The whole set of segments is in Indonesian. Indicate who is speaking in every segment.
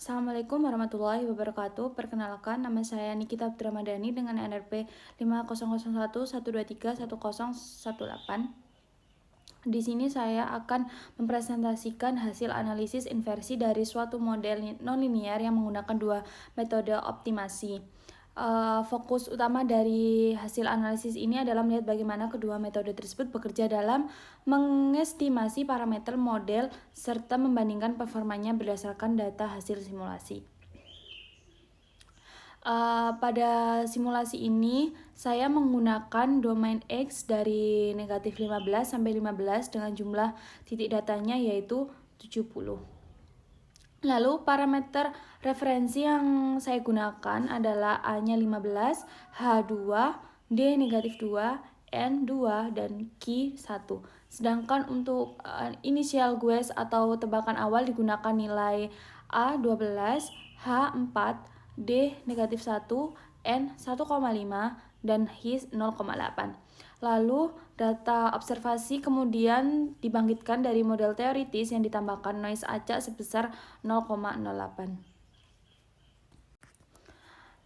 Speaker 1: Assalamualaikum warahmatullahi wabarakatuh. Perkenalkan, nama saya Nikita Putramadani dengan NRP 500112311018. Di sini saya akan mempresentasikan hasil analisis inversi dari suatu model nonlinear yang menggunakan dua metode optimasi. Fokus utama dari hasil analisis ini adalah melihat bagaimana kedua metode tersebut bekerja dalam mengestimasi parameter model serta membandingkan performanya berdasarkan data hasil simulasi. Pada simulasi ini saya menggunakan domain X dari negatif 15 sampai 15 dengan jumlah titik datanya yaitu 70. Lalu parameter referensi yang saya gunakan adalah A-nya 15, H2, D negatif 2, N 2, dan Q 1. Sedangkan untuk initial guess atau tebakan awal digunakan nilai A 12, H 4, D negatif 1, N 1,5, dan H 0,8. Lalu data observasi kemudian dibangkitkan dari model teoritis yang ditambahkan noise acak sebesar 0,08.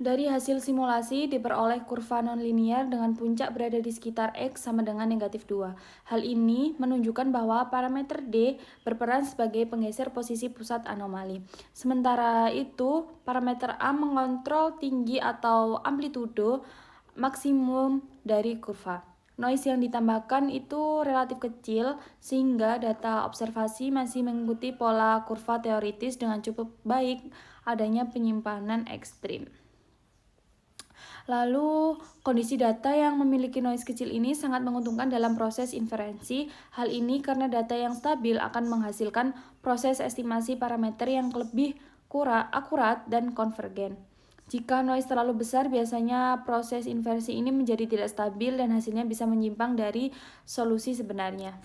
Speaker 1: Dari hasil simulasi diperoleh kurva nonlinear dengan puncak berada di sekitar X sama dengan negatif 2. Hal ini menunjukkan bahwa parameter D berperan sebagai penggeser posisi pusat anomali. Sementara itu, parameter A mengontrol tinggi atau amplitudo maksimum dari kurva. Noise yang ditambahkan itu relatif kecil sehingga data observasi masih mengikuti pola kurva teoritis dengan cukup baik adanya penyimpanan ekstrim. Lalu, kondisi data yang memiliki noise kecil ini sangat menguntungkan dalam proses inferensi. Hal ini karena data yang stabil akan menghasilkan proses estimasi parameter yang lebih akurat dan konvergen. Jika noise terlalu besar, biasanya proses inversi ini menjadi tidak stabil dan hasilnya bisa menyimpang dari solusi sebenarnya.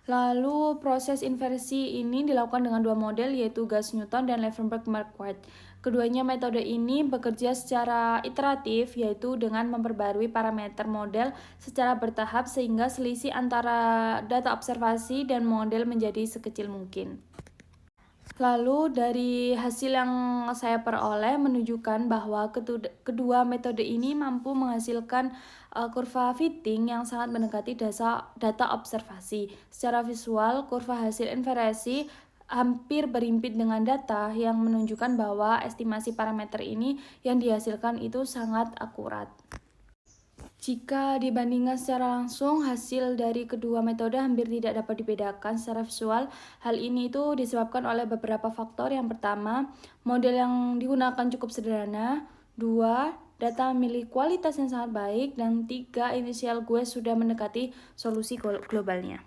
Speaker 1: Lalu proses inversi ini dilakukan dengan dua model yaitu Gas-Newton dan Levenberg-Marquardt. Keduanya metode ini bekerja secara iteratif yaitu dengan memperbarui parameter model secara bertahap sehingga selisih antara data observasi dan model menjadi sekecil mungkin. Lalu dari hasil yang saya peroleh menunjukkan bahwa kedua metode ini mampu menghasilkan kurva fitting yang sangat mendekati data observasi. Secara visual, kurva hasil inversi hampir berimpit dengan data yang menunjukkan bahwa estimasi parameter ini yang dihasilkan itu sangat akurat. Jika dibandingkan secara langsung, hasil dari kedua metode hampir tidak dapat dibedakan secara visual. Hal ini itu disebabkan oleh beberapa faktor. Yang pertama, model yang digunakan cukup sederhana. 2, data memiliki kualitas yang sangat baik. Dan 3, initial guess sudah mendekati solusi globalnya.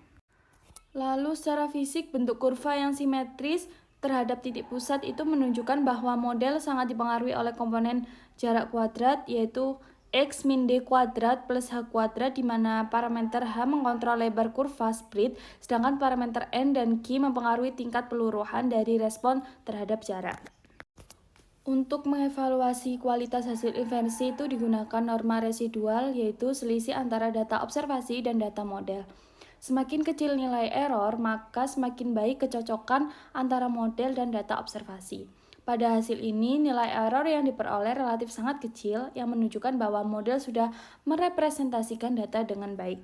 Speaker 1: Lalu secara fisik, bentuk kurva yang simetris terhadap titik pusat itu menunjukkan bahwa model sangat dipengaruhi oleh komponen jarak kuadrat yaitu X min D kuadrat plus H kuadrat di mana parameter H mengontrol lebar kurva split sedangkan parameter N dan Q mempengaruhi tingkat peluruhan dari respon terhadap jarak. Untuk mengevaluasi kualitas hasil inversi itu digunakan norma residual yaitu selisih antara data observasi dan data model. Semakin kecil nilai error, maka semakin baik kecocokan antara model dan data observasi. Pada hasil ini, nilai error yang diperoleh relatif sangat kecil yang menunjukkan bahwa model sudah merepresentasikan data dengan baik.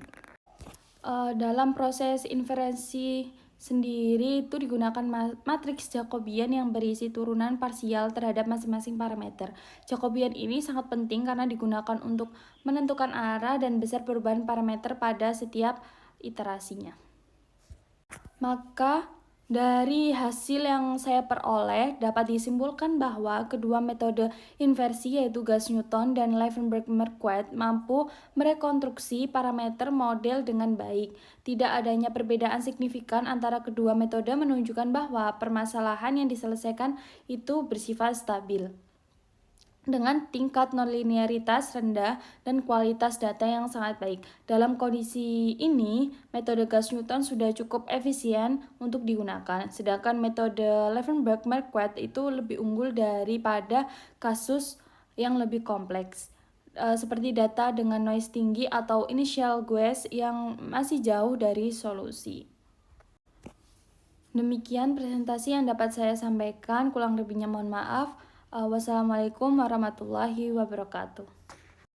Speaker 1: Dalam proses inferensi sendiri itu digunakan matriks Jacobian yang berisi turunan parsial terhadap masing-masing parameter. Jacobian ini sangat penting karena digunakan untuk menentukan arah dan besar perubahan parameter pada setiap iterasinya. Maka dari hasil yang saya peroleh dapat disimpulkan bahwa kedua metode inversi yaitu Gas-Newton dan Levenberg-Marquardt mampu merekonstruksi parameter model dengan baik. Tidak adanya perbedaan signifikan antara kedua metode menunjukkan bahwa permasalahan yang diselesaikan itu bersifat stabil dengan tingkat nonlinearitas rendah dan kualitas data yang sangat baik. Dalam kondisi ini, metode Gas-Newton sudah cukup efisien untuk digunakan, sedangkan metode Levenberg-Marquardt itu lebih unggul daripada kasus yang lebih kompleks, seperti data dengan noise tinggi atau initial guess yang masih jauh dari solusi. Demikian presentasi yang dapat saya sampaikan, kurang lebihnya mohon maaf. Wassalamualaikum warahmatullahi wabarakatuh.